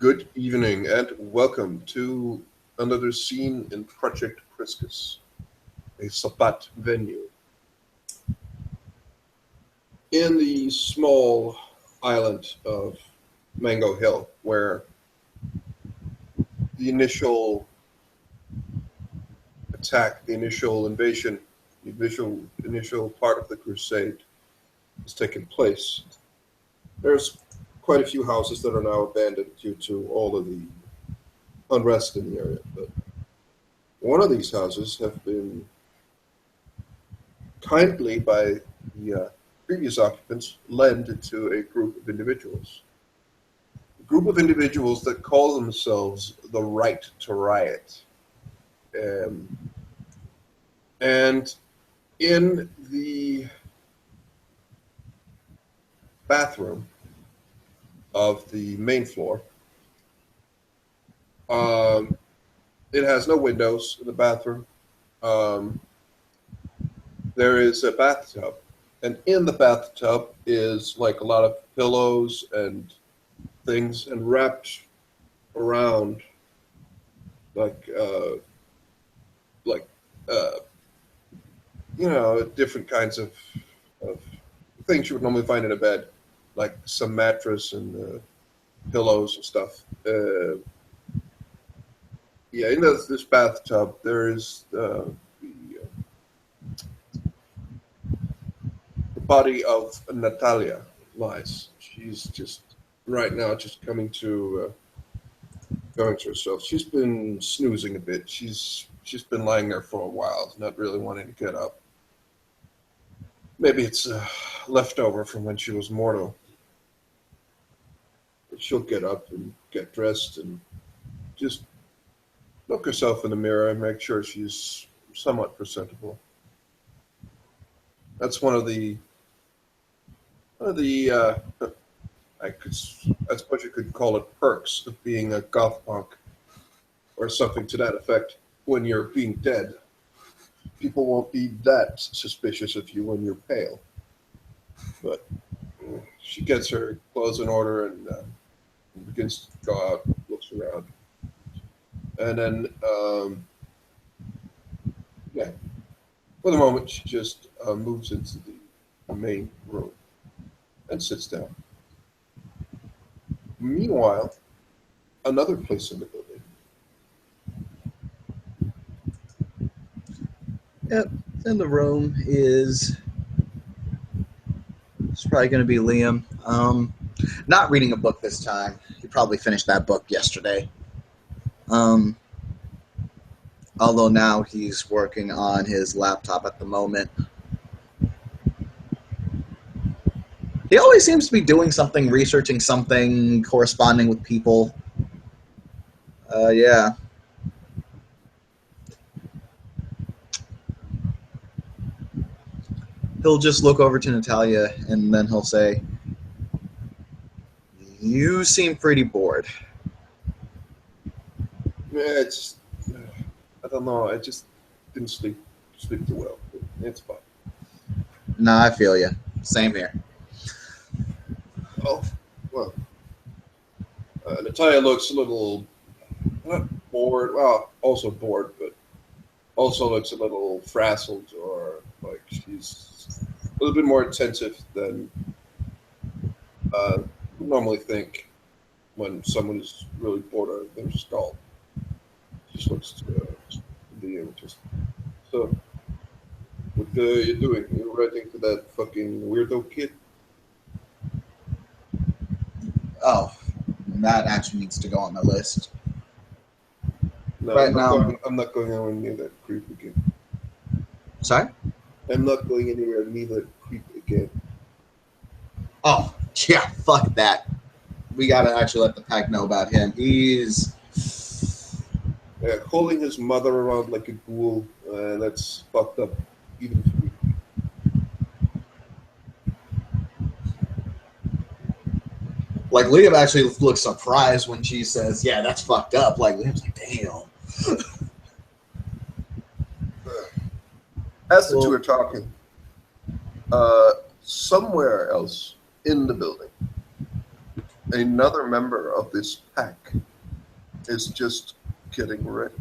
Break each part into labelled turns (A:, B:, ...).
A: Good evening and welcome to another scene in Project Priscus, a Sabbat venue. In the small island of Mango Hill, where the initial attack, the initial invasion, the initial part of the crusade has taken place, there's quite a few houses that are now abandoned due to all of the unrest in the area. But one of these houses have been kindly by the previous occupants lent to a group of individuals. A group of individuals that call themselves the Right to Riot. And in the bathroom of the main floor, it has no windows in the bathroom. There is a bathtub, and in the bathtub is like a lot of pillows and things, and wrapped around like different kinds of things you would normally find in a bed, like some mattress and pillows and stuff. In this bathtub there is the body of Natalia lies. She's just right now just coming to herself. She's been snoozing a bit. She's been lying there for a while, not really wanting to get up. Maybe it's leftover from when she was mortal. But she'll get up and get dressed and just look herself in the mirror and make sure she's somewhat presentable. That's one of the I suppose you could call it perks of being a goth punk or something to that effect. When you're being dead, people won't be that suspicious of you when you're pale. But she gets her clothes in order and begins to go out, looks around. And then, for the moment, she just moves into the main room and sits down. Meanwhile, another place in the building.
B: Yep, in the room is it's probably going to be Liam. Not reading a book this time. He probably finished that book yesterday. Although now he's working on his laptop at the moment. He always seems to be doing something, researching something, corresponding with people. Yeah. He'll just look over to Natalia and then he'll say, "You seem pretty bored."
A: Yeah, I don't know. I just didn't sleep too well. It's fine.
B: Nah, I feel you. Same here.
A: Oh, well. Natalia looks a little, not bored, well, also bored, but also looks a little frazzled, or like she's a little bit more attentive than you normally think when someone is really bored out of their skull. Just looks to the just. So, what you doing? You writing to that fucking weirdo kid?
B: Oh, that actually needs to go on my list.
A: No,
B: Right now.
A: I'm not going anywhere near that creep again.
B: Sorry?
A: I'm not going anywhere near that creep again.
B: Oh, yeah, fuck that. We gotta actually let the pack know about him. He's...
A: Calling his mother around like a ghoul, that's fucked up, even for me.
B: Like, Liam actually looks surprised when she says, "Yeah, that's fucked up." Like, Liam's like, damn.
A: As the two are talking, somewhere else in the building, Another member of this pack is just getting ready.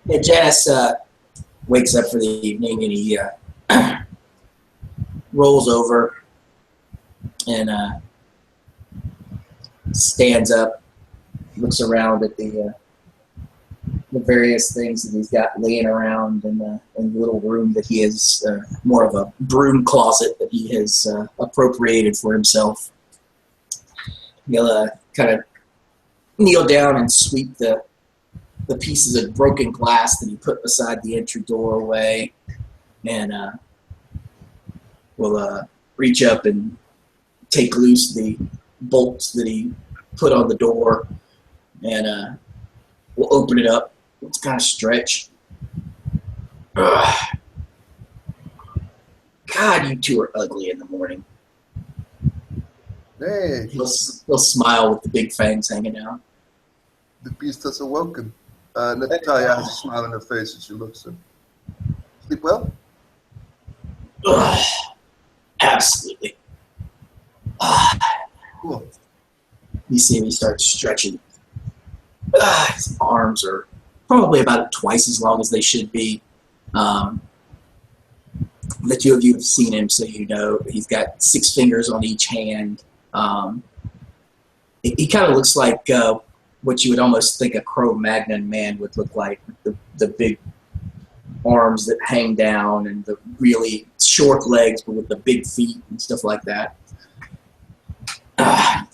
C: Yeah, Janice wakes up for the evening and he rolls over and stands up, looks around at the various things that he's got laying around in the little room that he has, more of a broom closet that he has appropriated for himself. He'll kind of kneel down and sweep the pieces of broken glass that he put beside the entry doorway, and will reach up and take loose the bolts that he put on the door, and we'll open it up. It's kind of stretched. Ugh. God, you two are ugly in the morning.
A: Hey,
C: He'll smile with the big fangs hanging out.
A: the beast has awoken. Natalia has a smile on her face as she looks at him. Sleep well?
C: Ugh. Absolutely. Ugh.
A: Cool.
C: You see him, he starts stretching. His arms are probably about twice as long as they should be. The two of you have seen him, so you know he's got 6 fingers on each hand. He kind of looks like what you would almost think a Krog-Meyer man would look like, the big arms that hang down and the really short legs, but with the big feet and stuff like that. I'm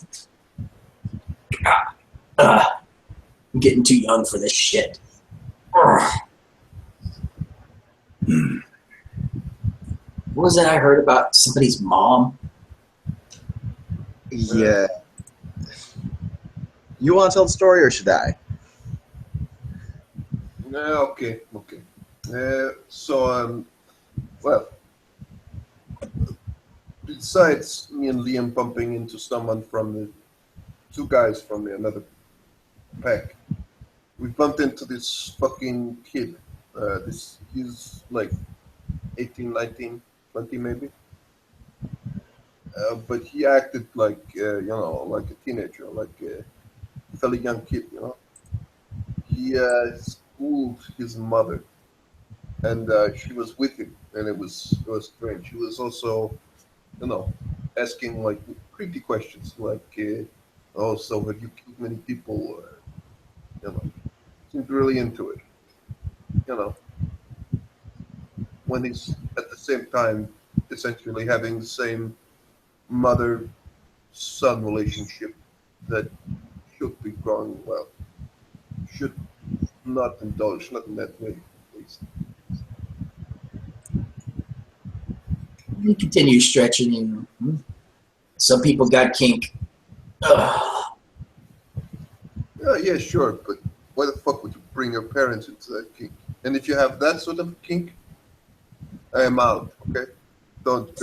C: getting too young for this shit. What was that I heard about somebody's mom?
B: Yeah. You want to tell the story, or should I?
A: Okay. Well, besides me and Liam bumping into someone from the 2 guys from another pack, we bumped into this fucking kid. He's like 18, 19, 20 maybe. But he acted like, like a teenager, like a fairly young kid, He schooled his mother, and she was with him, and it was strange. She was also, asking like creepy questions, like, "Oh, so have you killed many people?" Seemed really into it, When he's at the same time essentially having the same mother-son relationship that should be going well. Should not indulge, not in that way, at least.
C: He continues stretching. And some people got kink. Ugh.
A: Yeah, sure, but why the fuck would you bring your parents into that kink? And if you have that sort of kink, I am out. Okay, don't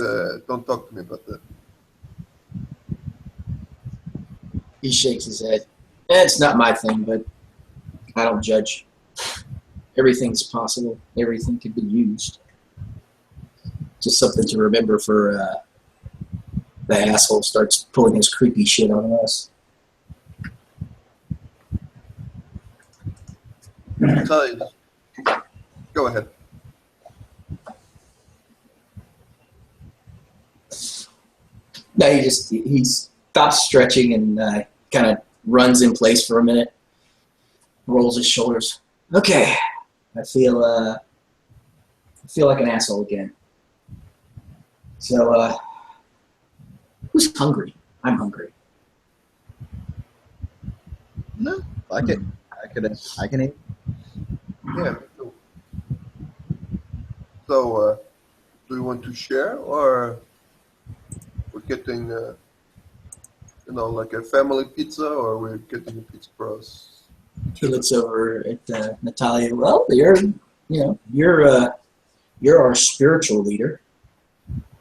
A: talk to me about that.
C: He shakes his head. It's not my thing, but I don't judge. Everything's possible. Everything can be used. Just something to remember for the asshole starts pulling his creepy shit on us.
A: Go ahead.
C: No, he stops stretching and kind of runs in place for a minute, rolls his shoulders. Okay, I feel like an asshole again. So, who's hungry? I'm hungry.
B: No, I can eat.
A: Yeah, me too. So, do you want to share, or we're getting, like a family pizza, or we're getting a pizza for us?
C: He looks over at Natalia. Well, you're our spiritual leader.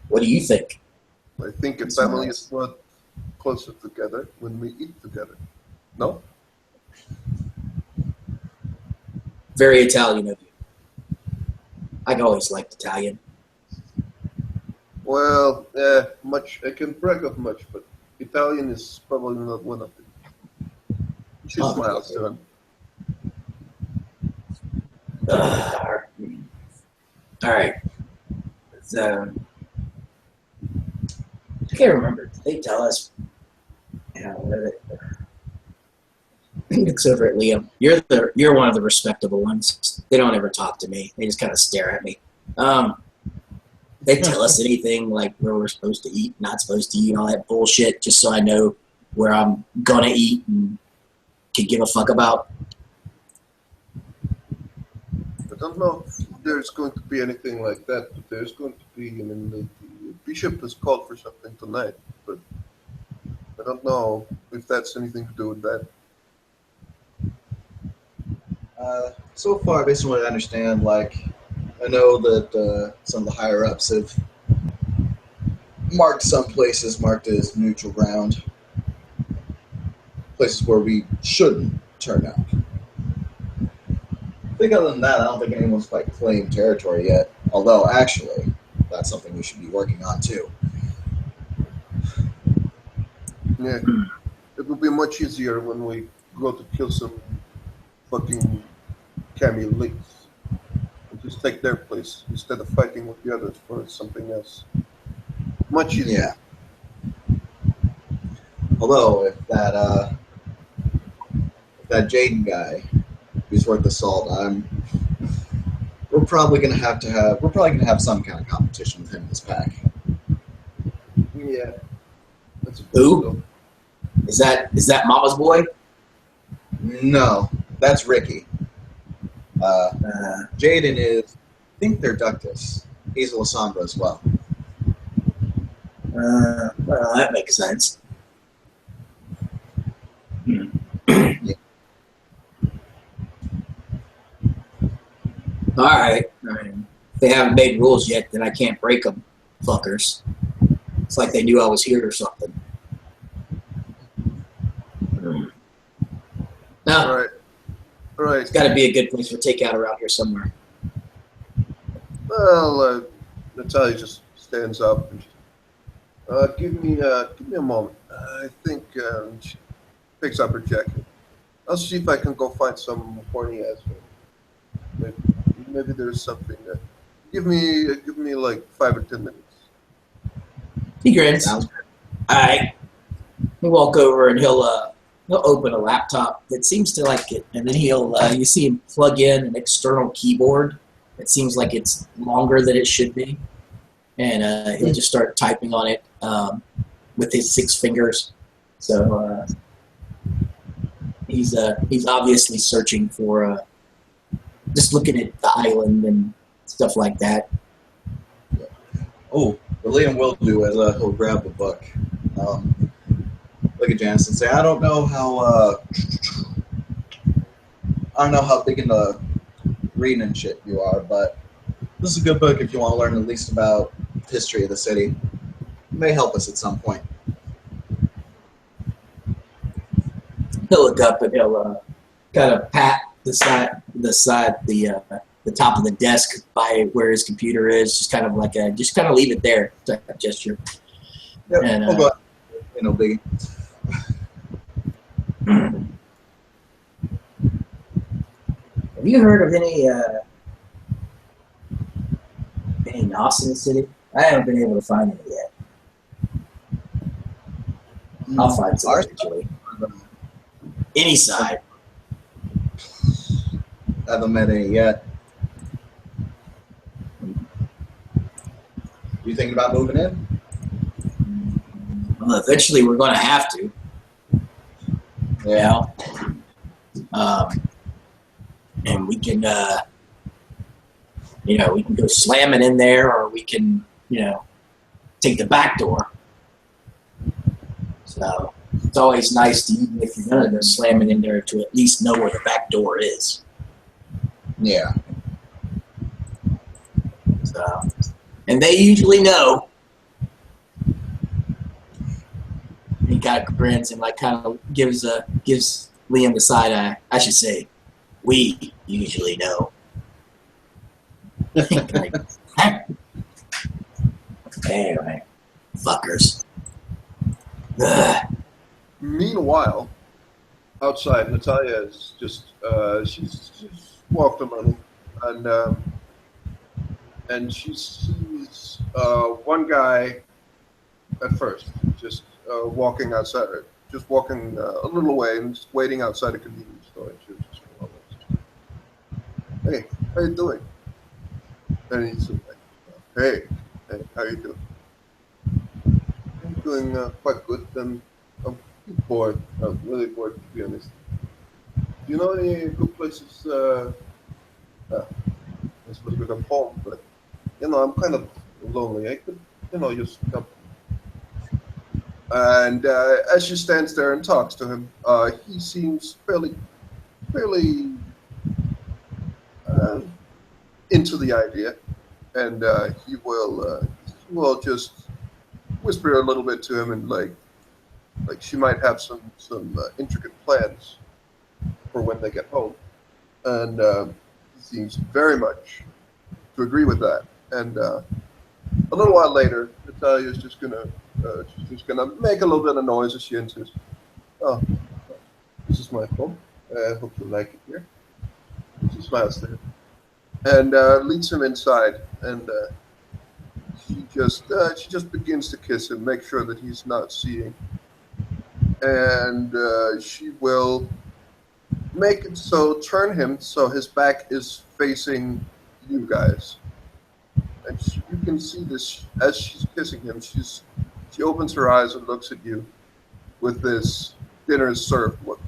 C: What do you think?
A: I think a family is not closer together when we eat together. No?
C: Very Italian of you. I've always liked Italian.
A: Well, much I can brag of much, but Italian is probably not one of them. She
C: Oh.
A: smiles to him.
C: All right. So I can't remember. Did they tell us? Yeah, what is it? I think it's over at Liam. You're one of the respectable ones. They don't ever talk to me. They just kind of stare at me. They tell us anything like where we're supposed to eat, not supposed to eat, all that bullshit, just so I know where I'm gonna eat and can give a fuck about.
A: I don't know if there's going to be anything like that, but there's going to be. I mean, the bishop has called for something tonight, but I don't know if that's anything to do with that.
B: So far, based on what I understand, like, I know that some of the higher ups have marked some places marked as neutral ground, places where we shouldn't turn out. I think other than that, I don't think anyone's quite claimed territory yet. Although, actually, that's something we should be working on too.
A: Yeah, it will be much easier when we go to kill some fucking Camilletes and just take their place instead of fighting with the others for something else. Much easier.
B: Yeah. Although, if that Jaden guy is worth the salt, we're probably gonna have some kind of competition with him in this pack.
A: Yeah. That's a
C: Who? Is that Mama's boy?
B: No, that's Ricky. Jaden is, I think they're Ductus. He's Alessandro as well.
C: Well, that makes sense. All right. If they haven't made rules yet, then I can't break them, fuckers. It's like they knew I was here or something. No,
A: All right.
C: it's got to be a good place for takeout around here somewhere.
A: Well, Natalia just stands up and give me a moment. I think she picks up her jacket. I'll see if I can go find some horny ass. Maybe there's something. Give me like 5 or 10 minutes.
C: He grins.
B: Sounds
C: All right. He'll walk over and he'll open a laptop that seems to like it, and then you see him plug in an external keyboard. It seems like it's longer than it should be, and he'll just start typing on it with his 6 fingers. So he's obviously searching for just looking at the island and stuff like that.
B: Oh, what Liam will do is he'll grab the book, look at Janice and say, I don't know how big into reading and shit you are, but this is a good book if you want to learn at least about the history of the city. It may help us at some point.
C: He'll look up and he'll kind of pat the top of the desk by where his computer is, just kind of leave it there type of gesture.
B: Yep,
C: And,
B: we'll go. No biggie.
C: Have you heard of any Nos in the city? I haven't been able to find any yet. I'll find some eventually. Any side.
B: Haven't met any yet. You thinking about moving in?
C: Well, eventually we're going to have to.
B: Yeah.
C: And we can, we can go slamming in there, or we can, take the back door. So it's always nice to, even if you're gonna go slamming in there, to at least know where the back door is.
B: Yeah.
C: So, and they usually know. He kind of grins and kind of gives Liam the side eye. I should say, we usually know. And Anyway, fuckers. Ugh.
A: Meanwhile, outside, Natalia is just she's walked a little, and she sees one guy at first just walking outside, just walking a little way and just waiting outside a convenience store. And she was just, "Hey, how you doing?" And he's like, "Hey, how you doing?" "I'm doing quite good. I'm bored. I'm really bored, to be honest. Do you know any good places? I suppose we come home, but I'm kind of lonely. I could, use some company." And as she stands there and talks to him, he seems fairly into the idea, and he will just whisper a little bit to him, and like she might have some intricate plans for when they get home, and he seems very much to agree with that. And a little while later, Natalia is just gonna make a little bit of noise as she enters. "Oh, this is my home. I hope you like it here." She smiles to him and leads him inside, and she just begins to kiss him, make sure that he's not seeing, and she will make it so, turn him so his back is facing you guys, and you can see this as she's kissing him. She opens her eyes and looks at you with this dinner is served look.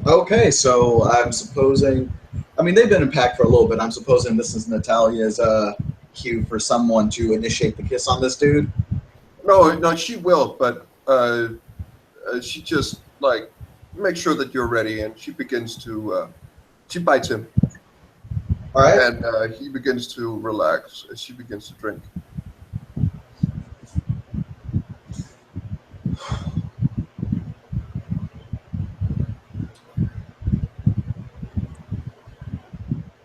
B: Okay, so I'm supposing. I mean, they've been in pack for a little bit. I'm supposing this is Natalia's cue for someone to initiate the kiss on this dude.
A: No, she will, but she just make sure that you're ready, and she begins to she bites him,
B: All right.
A: and he begins to relax as she begins to drink.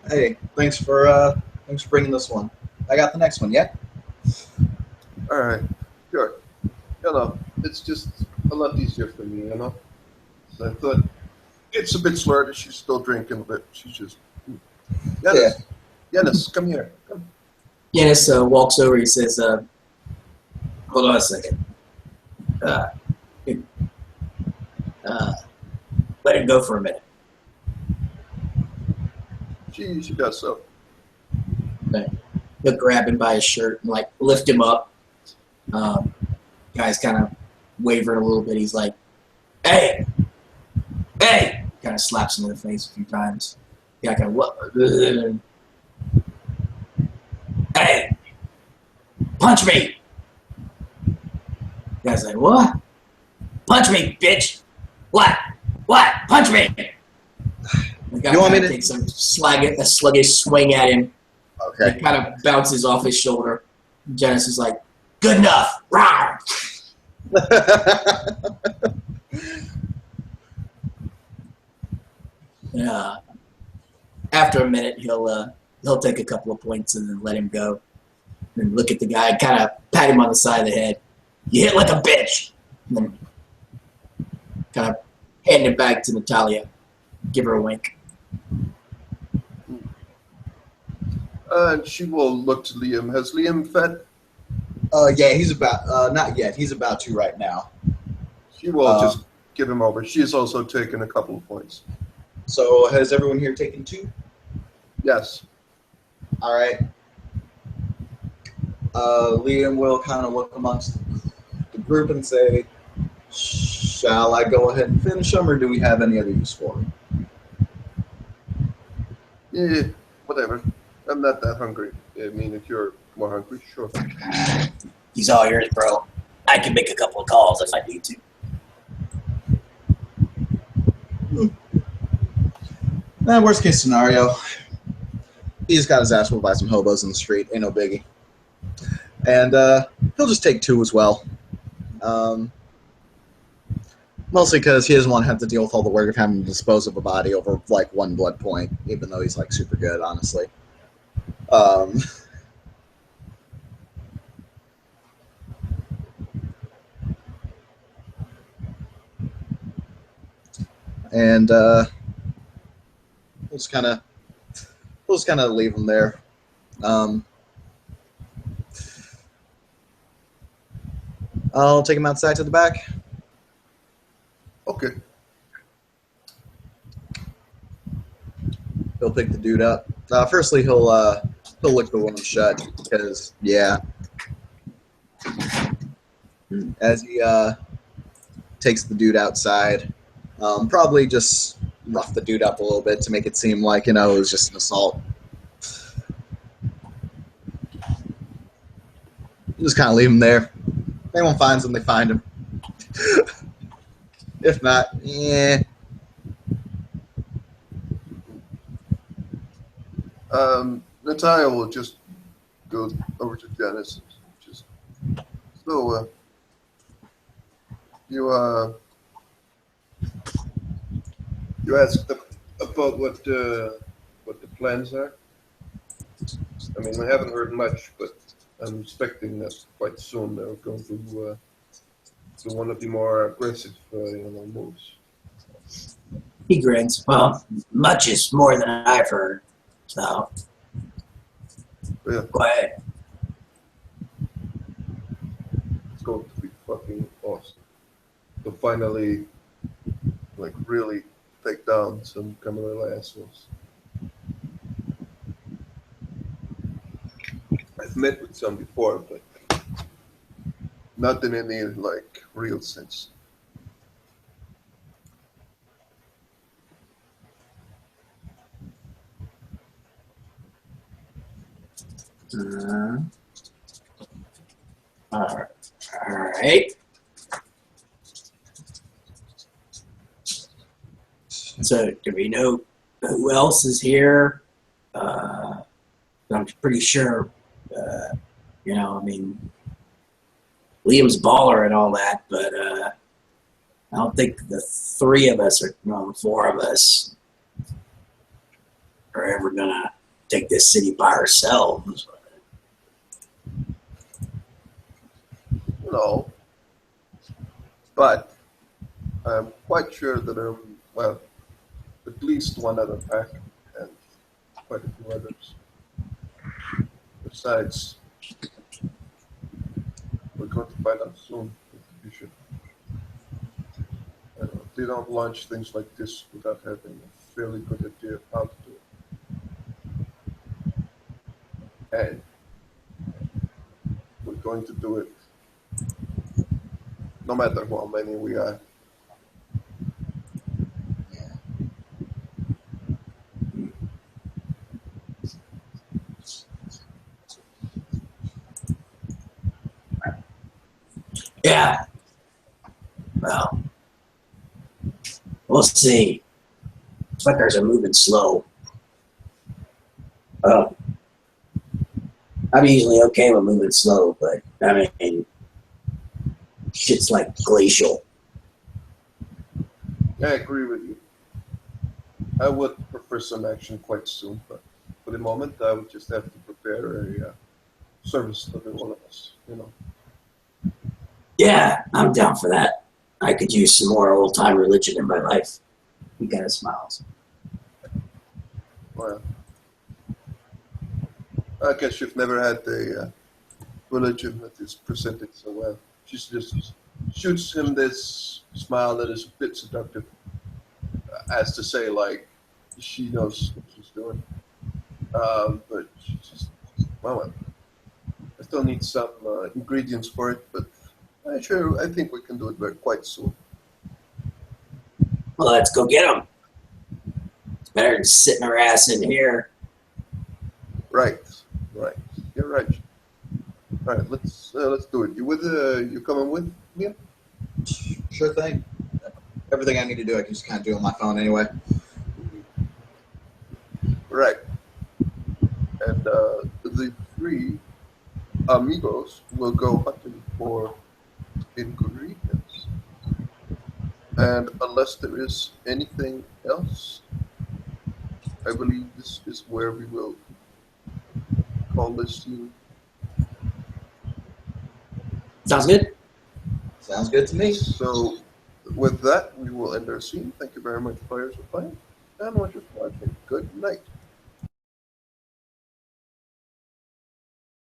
B: Hey, thanks for bringing this one. I got the next one. Yeah.
A: All right, sure. It's just a lot easier for me, I thought it's a bit slurred. She's still drinking, but she's just. Yanis, come here. Come.
C: Yanis walks over. He says, "Hold on a second. Let him go for a minute."
A: She does so.
C: He'll grab him by his shirt and lift him up. Guy's kind of wavering a little bit. He's like, "Hey, hey!" Kind of slaps him in the face a few times. The guy kind of, "What? Hey, punch me!" The guy's like, "What? Punch me, bitch! What? Punch me!" The guy
B: You want me to
C: takes a sluggish swing at him.
B: Okay.
C: It kind of bounces off his shoulder. Janice is like, "Good enough!" Rawr! After a minute, he'll take a couple of points and then let him go. And look at the guy, kind of pat him on the side of the head. "You hit like a bitch!" And then kind of hand it back to Natalia. Give her a wink.
A: And she will look to Liam. Has Liam fed?
B: Yeah, he's about not yet. He's about to right now.
A: She will just give him over. She's also taken a couple of points.
B: So has everyone here taken 2?
A: Yes.
B: All right. Liam will kind of look amongst the group and say, "Shall I go ahead and finish them, or do we have any other use for them?"
A: Yeah, whatever. I'm not that hungry. I mean, if you're more hungry, sure.
C: He's all yours, bro. I can make a couple of calls if I need to.
B: Worst case scenario, he's got his ass whooped by some hobos in the street. Ain't no biggie. And he'll just take 2 as well. Mostly because he doesn't want to have to deal with all the work of having to dispose of a body over 1 blood point, even though he's super good, honestly. Um, and we'll just kind of leave him there. I'll take him outside to the back.
A: Okay.
B: He'll pick the dude up. Firstly, he'll lick the wound shut because as he takes the dude outside, probably just rough the dude up a little bit to make it seem like it was just an assault. Just kind of leave him there. If anyone finds him, they find him. If not, yeah.
A: Natalia will just go over to Dennis. Just so you asked about what the plans are. I mean, I haven't heard much, but I'm expecting that quite soon they're going to do one of the more aggressive moves.
C: He grins. Well, much is more than I've heard. So,
A: Yeah.
C: go ahead.
A: It's going to be fucking awesome. To finally, really take down some criminal assholes. I've met with some before, but not in any real sense.
C: All right. So, do we know who else is here? I'm pretty sure, I mean, Liam's baller and all that, but I don't think the three of us, or the four of us, are ever going to take this city by ourselves.
A: No. But I'm quite sure that at least one other pack and quite a few others. Besides, we're going to find out soon if you should. They don't launch things like this without having a fairly good idea of how to do it. And we're going to do it no matter how many we are.
C: Yeah. Well, we'll see. Fuckers are moving slow. I'm usually okay with moving slow, but I mean, shit's like glacial.
A: I agree with you. I would prefer some action quite soon, but for the moment, I would just have to prepare a service to every one of us,
C: Yeah, I'm down for that. I could use some more old-time religion in my life. He kind of smiles.
A: Well, I guess you've never had a religion that is presented so well. She just shoots him this smile that is a bit seductive, as to say, she knows what she's doing. But she just, well, I still need some ingredients for it, but I think we can do it quite soon.
C: Well, let's go get him. It's better than sitting our ass in here.
A: Right. You're right. All right, let's do it. You coming with me?
B: Sure thing. Everything I need to do, I can just kind of do on my phone anyway.
A: Right. And the three amigos will go hunting for ingredients. And unless there is anything else, I believe this is where we will all this scene.
C: Sounds good.
B: Sounds good to me.
A: So, with that, we will end our scene. Thank you very much, players, for playing. And watchers for watching. Good night.